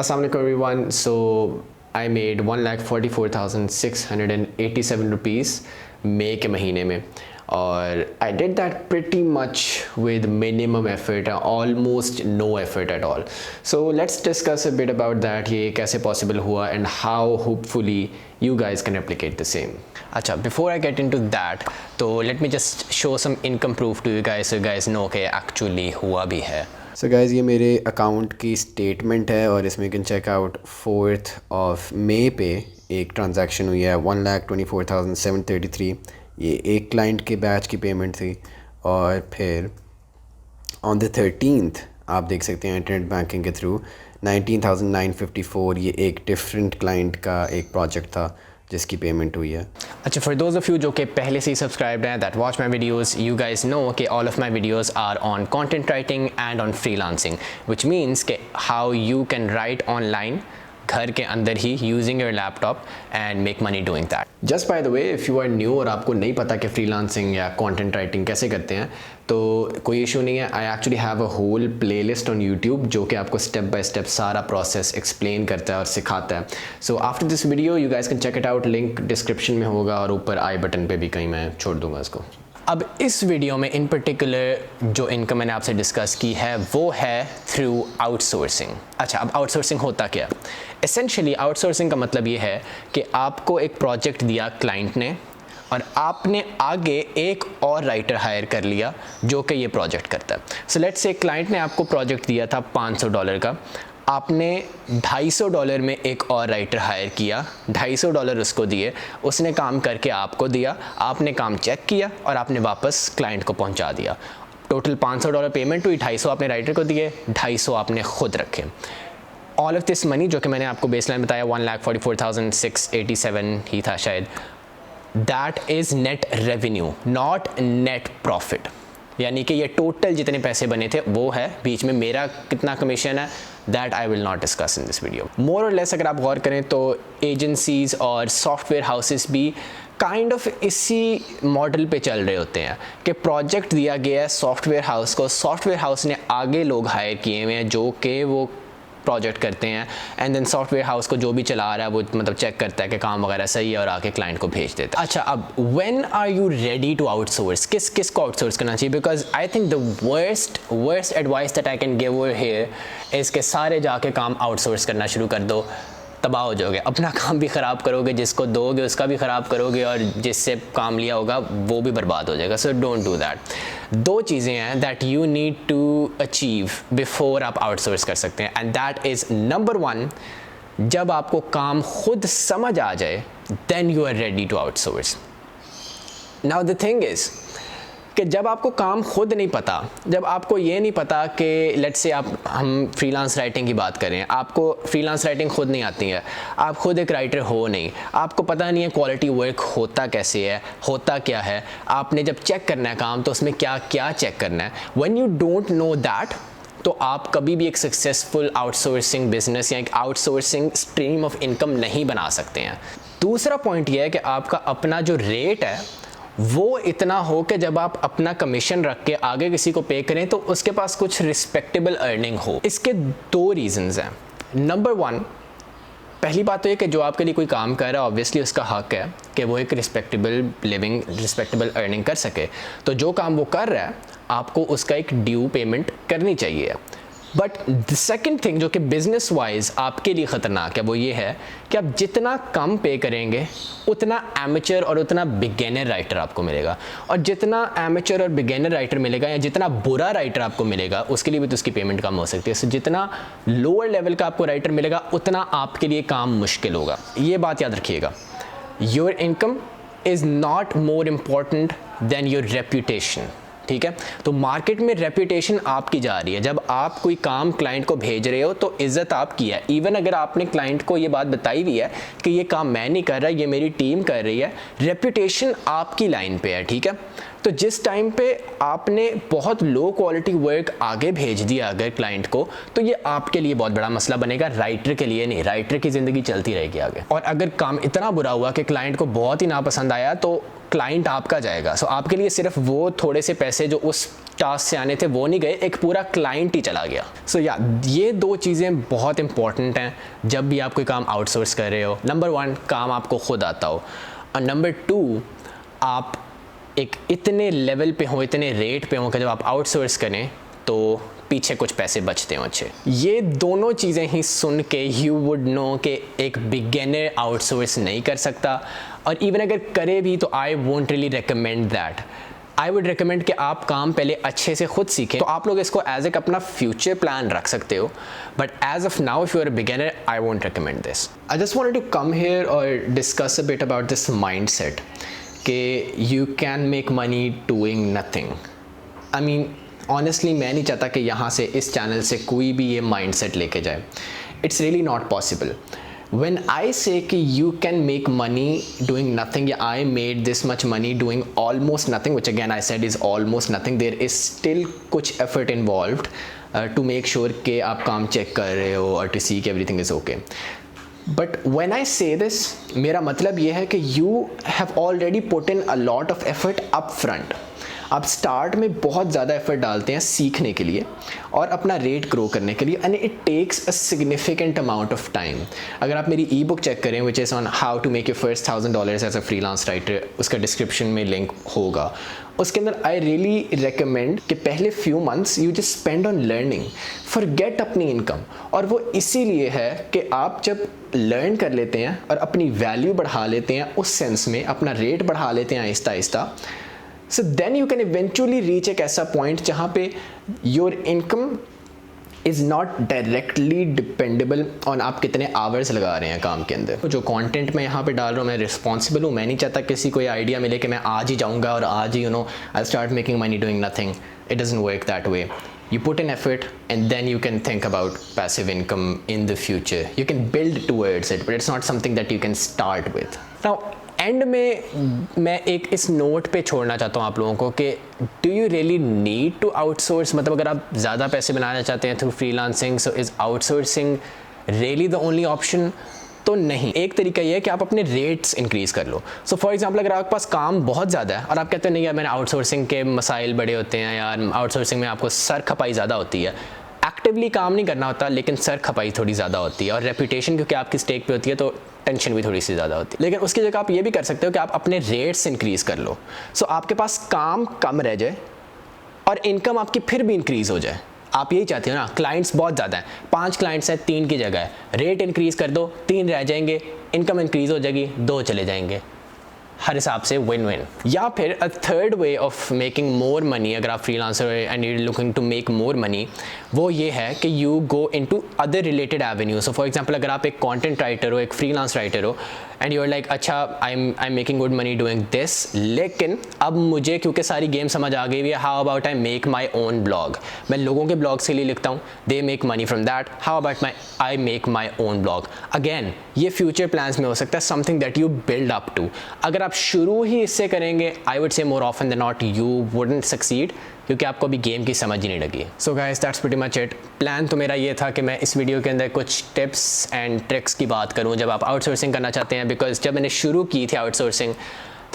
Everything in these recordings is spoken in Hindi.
Assalamu alaikum everyone. So I made 1,44,687 rupees May के महीने में और I did that pretty much with minimum effort, almost no effort at all. So let's discuss a bit about that, ये कैसे possible हुआ and how hopefully you guys can replicate the same. अच्छा, before I get into that, तो let me just show some income proof to you guys so you guys know कि actually हुआ भी है. सो गाइज़ ये मेरे अकाउंट की स्टेटमेंट है और इसमें can check out 4th of May पे एक ट्रांजैक्शन हुई है 1,24,733। ये एक क्लाइंट के बैच की पेमेंट थी और फिर ऑन द 13th आप देख सकते हैं इंटरनेट बैंकिंग के थ्रू 19,954 ये एक डिफरेंट क्लाइंट का एक प्रोजेक्ट था जिसकी पेमेंट हुई है। अच्छा, फॉर दोज ऑफ यू जो कि पहले से ही सब्सक्राइब हैं that watch my videos, you guys know कि all of my videos are on content writing and on freelancing, which means कि how you can write online घर के अंदर ही using your laptop and make money doing that. Just by the way, if you are new और आपको नहीं पता कि फ्रीलांसिंग या कंटेंट राइटिंग कैसे करते हैं तो कोई इशू नहीं है। I actually have a whole playlist on YouTube जो कि आपको स्टेप बाय स्टेप सारा प्रोसेस एक्सप्लेन करता है और सिखाता है। So after this video you guys can check it out, link description में होगा और ऊपर आई बटन पे भी कहीं मैं छोड़ दूंगा इसको। अब इस वीडियो में इन पर्टिकुलर जो इनकम मैंने आपसे डिस्कस की है वो है थ्रू आउटसोर्सिंग। अच्छा, अब आउटसोर्सिंग होता क्या? एसेंशियली आउटसोर्सिंग का मतलब ये है कि आपको एक प्रोजेक्ट दिया क्लाइंट ने और आपने आगे एक और राइटर हायर कर लिया जो कि ये प्रोजेक्ट करता है। सो लेट्स से क्लाइंट ने आपको प्रोजेक्ट दिया था $500 का, आपने $250 में एक और राइटर हायर किया, $250 उसको दिए, उसने काम करके आपको दिया, आपने काम चेक किया और आपने वापस क्लाइंट को पहुंचा दिया। टोटल $500 पेमेंट हुई, 250 आपने राइटर को दिए, 250 आपने खुद रखे। ऑल ऑफ दिस मनी जो कि मैंने आपको बेसलाइन बताया 1,44,687 ही था शायद, that is net revenue not net profit. यानी कि ये टोटल जितने पैसे बने थे वो है, बीच में मेरा कितना कमीशन है that I will not discuss in this video. More और लेस अगर आप गौर करें तो एजेंसीज़ और सॉफ्टवेयर हाउसेस भी काइंड ऑफ इसी मॉडल पे चल रहे होते हैं कि प्रोजेक्ट दिया गया है सॉफ्टवेयर हाउस को, सॉफ्टवेयर हाउस ने आगे लोग हायर किए हुए हैं जो कि वो प्रोजेक्ट करते हैं एंड देन सॉफ्टवेयर हाउस को जो भी चला रहा है वो मतलब चेक करता है कि काम वगैरह सही है और आके क्लाइंट को भेज देता है। अच्छा, अब when are you ready to outsource? किस को आउटसोर्स करना चाहिए? Because I think the worst advice that I can give here is कि सारे जाके काम आउटसोर्स करना शुरू कर दो, तबाह हो जाओगे, अपना काम भी ख़राब करोगे, जिसको दोगे उसका भी ख़राब करोगे और जिससे काम लिया होगा वो भी बर्बाद हो जाएगा। So don't do that. दो चीज़ें हैं that you need to achieve before आप आउटसोर्स कर सकते हैं एंड दैट इज़ नंबर 1, जब आपको काम खुद समझ आ जाए then you are ready to outsource. Now the thing is कि जब आपको काम खुद नहीं पता, जब आपको ये नहीं पता कि लेट्स से हम फ्रीलांस राइटिंग की बात करें, आपको फ्रीलांस राइटिंग खुद नहीं आती है, आप खुद एक राइटर हो नहीं, आपको पता नहीं है क्वालिटी वर्क होता कैसे है, होता क्या है, आपने जब चेक करना है काम तो उसमें क्या क्या चेक करना है, when you don't know that तो आप कभी भी एक सक्सेसफुल आउटसोर्सिंग बिजनेस या एक आउटसोर्सिंग स्ट्रीम ऑफ इनकम नहीं बना सकते हैं। दूसरा पॉइंट ये है कि आपका अपना जो रेट है वो इतना हो कि जब आप अपना कमीशन रख के आगे किसी को पे करें तो उसके पास कुछ रिस्पेक्टेबल अर्निंग हो। इसके 2 रीज़न्स हैं। नंबर 1, पहली बात तो ये कि जो आपके लिए कोई काम कर रहा है ऑब्वियसली उसका हक है कि वो एक रिस्पेक्टेबल लिविंग, रिस्पेक्टेबल अर्निंग कर सके, तो जो काम वो कर रहा है आपको उसका एक ड्यू पेमेंट करनी चाहिए। बट द सेकेंड थिंग जो कि बिजनेस वाइज आपके लिए ख़तरनाक है वो ये है कि आप जितना कम पे करेंगे उतना एमेचर और उतना बिगेनर राइटर आपको मिलेगा, और जितना एमेचर और बिगेनर राइटर मिलेगा या जितना बुरा राइटर आपको मिलेगा उसके लिए भी तो उसकी पेमेंट कम हो सकती है। सो जितना लोअर लेवल का आपको राइटर मिलेगा उतना आपके लिए काम मुश्किल होगा। ये बात याद रखिएगा, your income is not more important than your reputation. ठीक है, तो मार्केट में रेप्यूटेशन आपकी जा रही है। जब आप कोई काम क्लाइंट को भेज रहे हो तो इज्जत आपकी है। इवन अगर आपने क्लाइंट को ये बात बताई हुई है कि ये काम मैं नहीं कर रहा, ये मेरी टीम कर रही है, रेप्यूटेशन आपकी लाइन पे है। ठीक है, तो जिस टाइम पे आपने बहुत लो क्वालिटी वर्क आगे भेज दिया अगर क्लाइंट को, तो ये आपके लिए बहुत बड़ा मसला बनेगा, राइटर के लिए नहीं। राइटर की ज़िंदगी चलती रहेगी आगे। और अगर काम इतना बुरा हुआ कि क्लाइंट को बहुत ही नापसंद आया तो क्लाइंट आपका जाएगा। सो आपके लिए सिर्फ वो थोड़े से पैसे जो उस टास्क से आने थे वो नहीं गए, एक पूरा क्लाइंट ही चला गया। सो या ये दो चीज़ें बहुत इंपॉर्टेंट हैं जब भी आप कोई काम आउटसोर्स कर रहे हो। नंबर 1, काम आपको खुद आता हो, और नंबर 2, आप एक इतने लेवल पे हो, इतने रेट पे हो कि जब आप आउटसोर्स करें तो पीछे कुछ पैसे बचते हो अच्छे। ये दोनों चीज़ें ही सुन के यू वुड नो कि एक बिगिनर आउटसोर्स नहीं कर सकता, और इवन अगर करे भी तो I won't really recommend that. I would recommend कि आप काम पहले अच्छे से खुद सीखें। तो आप लोग इसको एज एक अपना फ्यूचर प्लान रख सकते हो, but as of now if you are a beginner I won't recommend this. I just wanted to come here और discuss a bit about this mindset कि you can make money doing nothing. I mean honestly मैं नहीं चाहता कि यहाँ से, इस चैनल से कोई भी ये माइंडसेट लेके जाए। It's really not possible. When I say कि you can make money doing nothing, या I made this much money doing almost nothing, which again I said is almost nothing, there is still कुछ effort involved to make sure कि आप काम चेक कर रहे हो और to see कि everything is okay. But when I say this, मेरा मतलब ये है कि you have already put in a lot of effort up front. आप स्टार्ट में बहुत ज़्यादा एफर्ट डालते हैं सीखने के लिए और अपना रेट ग्रो करने के लिए, and it takes a significant amount of time. अगर आप मेरी ई बुक चेक करें which is on how to make your first $1000 as a freelance writer, उसका डिस्क्रिप्शन में लिंक होगा। उसके अंदर आई रियली रिकमेंड कि पहले few months you just spend on learning, forget अपनी इनकम। और वो इसीलिए है कि आप जब लर्न कर लेते हैं और अपनी वैल्यू बढ़ा लेते हैं, उस सेंस में अपना रेट बढ़ा लेते हैं Aahista Aahista, so then you can eventually reach एक ऐसा point जहाँ पे your income is not directly dependable on आप कितने hours लगा रहे हैं काम के अंदर। जो content मैं यहाँ पे डाल रहा हूँ, मैं responsible हूँ। मैं नहीं चाहता किसी को ये idea मिले कि मैं आज ही जाऊँगा और आज ही I'll start making money doing nothing. It doesn't work that way. You put in effort and then you can think about passive income in the future. You can build towards it, but it's not something that you can start with. Now and में मैं एक इस नोट पे छोड़ना चाहता हूँ आप लोगों को कि do you really need to outsource? मतलब अगर आप ज़्यादा पैसे बनाना चाहते हैं through freelancing, so is outsourcing really the only option? तो नहीं। एक तरीका ये है कि आप अपने रेट्स इंक्रीज़ कर लो। सो फॉर एग्जांपल अगर आपके पास काम बहुत ज़्यादा है और आप कहते हैं नहीं यार मैंने आउटसोर्सिंग के मसाइल बड़े होते हैं यार, आउटसोर्सिंग में आपको सर खपाई ज़्यादा होती है, एक्टिवली काम नहीं करना होता लेकिन सर खपाई थोड़ी ज़्यादा होती है, और रेपुटेशन क्योंकि आपकी स्टेक पे होती है तो टेंशन भी थोड़ी सी ज़्यादा होती है। लेकिन उसकी जगह आप ये भी कर सकते हो कि आप अपने रेट्स इंक्रीज़ कर लो। सो आपके पास काम कम रह जाए और इनकम आपकी फिर भी इंक्रीज़ हो जाए। आप यही चाहते हो ना? क्लाइंट्स बहुत ज़्यादा हैं, 5 क्लाइंट्स हैं 3 की जगह है, रेट इंक्रीज़ कर दो, 3 रह जाएंगे, इनकम इंक्रीज़ हो जाएगी, 2 चले जाएंगे। हर हिसाब से विन विन। या फिर a third way of making more money, अगर आप freelancer and you looking to make more money, वो ये है कि you go into other related avenue. So for example अगर आप एक कंटेंट राइटर हो, एक फ्रीलांस राइटर हो, एंड यू आर लाइक अच्छा I am making good money doing this, लेकिन अब मुझे क्योंकि सारी गेम समझ आ गई हुई है, how about I make my own blog. मैं लोगों के ब्लॉग्स के लिए लिखता हूँ, they make money from that, how about I make my own blog. Again ये फ्यूचर प्लान्स में हो सकता है, something that you build up to. अगर आप शुरू ही इससे करेंगे, I would say more often than not you wouldn't succeed, क्योंकि आपको अभी गेम की समझ ही नहीं लगी। So guys that's pretty much it. Plan तो मेरा ये था कि मैं इस वीडियो के अंदर कुछ टिप्स एंड ट्रिक्स की बात करूं जब आप आउटसोर्सिंग करना चाहते हैं, बिकॉज जब मैंने शुरू की थी आउटसोर्सिंग,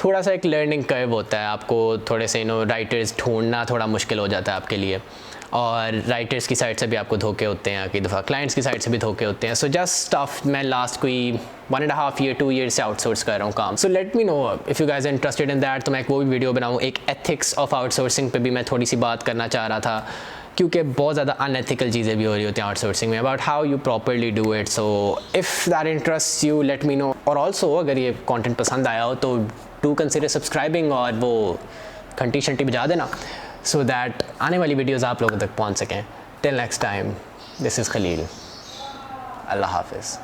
थोड़ा सा एक लर्निंग कर्व होता है, आपको थोड़े से राइटर्स ढूंढना थोड़ा मुश्किल हो जाता है आपके लिए, और राइटर्स की साइड से भी आपको धोखे होते हैं, कई दफ़ा क्लाइंट्स की साइड से भी धोखे होते हैं। सो जस्ट स्टफ मैं लास्ट कोई 1.5 ईयर 2 ईयर से आउटसोर्स कर रहा हूँ काम। So let me know if you guys are interested in that. तो मैं एक वो भी वीडियो बनाऊँ, एक एथिक्स ऑफ आउटसोर्सिंग पे भी मैं थोड़ी सी बात करना चाह रहा था, क्योंकि बहुत ज़्यादा अनएथिकल चीज़ें भी हो रही होती हैं आउटसोर्सिंग में, about how you properly do it. So if that interest you let me no. और ऑल्सो अगर ये कॉन्टेंट पसंद आया हो तो डू कंसिडर सब्सक्राइबिंग और वो घंटी शंटी बजा देना, सो दैट आने वाली वीडियोज़ आप लोगों तक पहुँच सकें। Till next time, this is Khalil. अल्लाह हाफिज़।